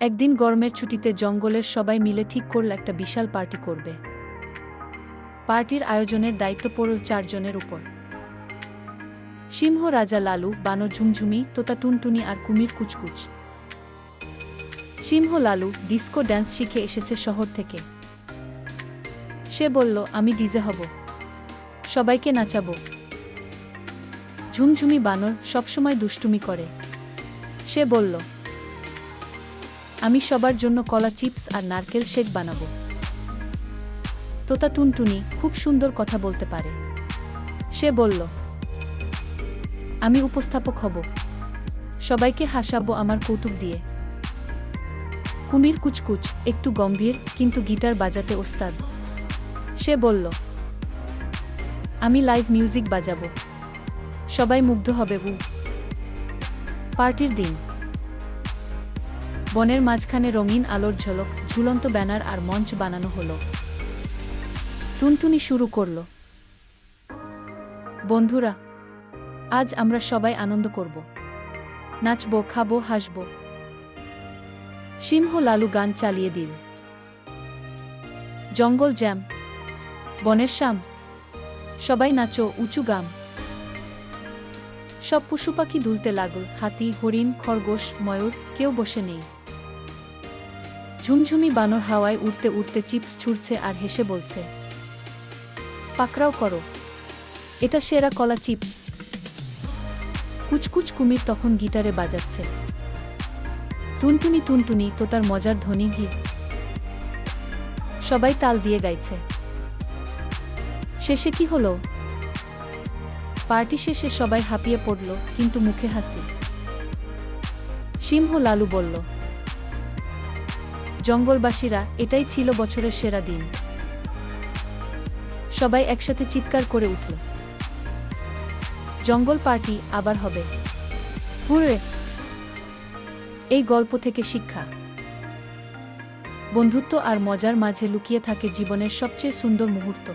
একদিন গরমের ছুটিতে জঙ্গলের সবাই মিলে ঠিক করল একটা বিশাল পার্টি করবে। পার্টির আয়োজনের দায়িত্ব পড়ল 4 জনের উপর। সিংহ রাজা লালু, বানর ঝুমঝুমি, তোতা টুনটুনি আর কুমির কুচকুচ। সিংহ লালু ডিস্কো ড্যান্স শিখে এসেছে শহর থেকে। সে বলল, আমি ডিজে হব, সবাইকে নাচাবো। ঝুমঝুমি বানর সবসময় দুষ্টুমি করে। সে বলল, আমি সবার জন্য কলা চিপস আর নারকেল শেক বানাবো। তোতা টুনটুনি খুব সুন্দর কথা বলতে পারে। সে বলল, আমি উপস্থাপক হব, সবাইকে হাসাবো আমার কৌতুক দিয়ে। কুমির কুচকুচ একটু গম্ভীর কিন্তু গিটার বাজাতে ওস্তাদ। সে বলল, আমি লাইভ মিউজিক বাজাবো, সবাই মুগ্ধ হবে। পার্টির দিন বনের মাঝখানে রঙিন আলোর ঝলক, ঝুলন্ত ব্যানার আর মঞ্চ বানানো হলো। টুনটুনি শুরু করল, বন্ধুরা, আজ আমরা সবাই আনন্দ করব, নাচবো, খাবো, হাসবো। সিংহ লালু গান চালিয়ে দিল, জঙ্গল জ্যাম, বনের শাম, সবাই নাচো, উঁচু গাম। সব পশু পাখি দুলতে লাগল, হাতি, হরিণ, খরগোশ, ময়ূর, কেউ বসে নেই। ঝুমঝুমি বানর হাওয়ায় উড়তে উড়তে চিপস ছুঁড়ছে আর হেসে বলছে, পাকড়াও করো, এটা সেরা কলা চিপস। কুচকুচ কুমির তখন গিটারে বাজাচ্ছে। টুনটুনি টুনটুনি তো তার মজার ধ্বনি গি। সবাই তাল দিয়ে গাইছে। শেষে কি হলো? পার্টি শেষে সবাই হাঁপিয়ে পড়ল, কিন্তু মুখে হাসি। সিংহ লালু বলল, জঙ্গলবাসীরা, এটাই ছিল বছরের সেরা দিন। সবাই একসাথে চিৎকার করে উঠল, জঙ্গল পার্টি আবার হবে, হুররে। এই গল্প থেকে শিক্ষা, বন্ধুত্ব আর মজার মাঝে লুকিয়ে থাকে জীবনের সবচেয়ে সুন্দর মুহূর্ত।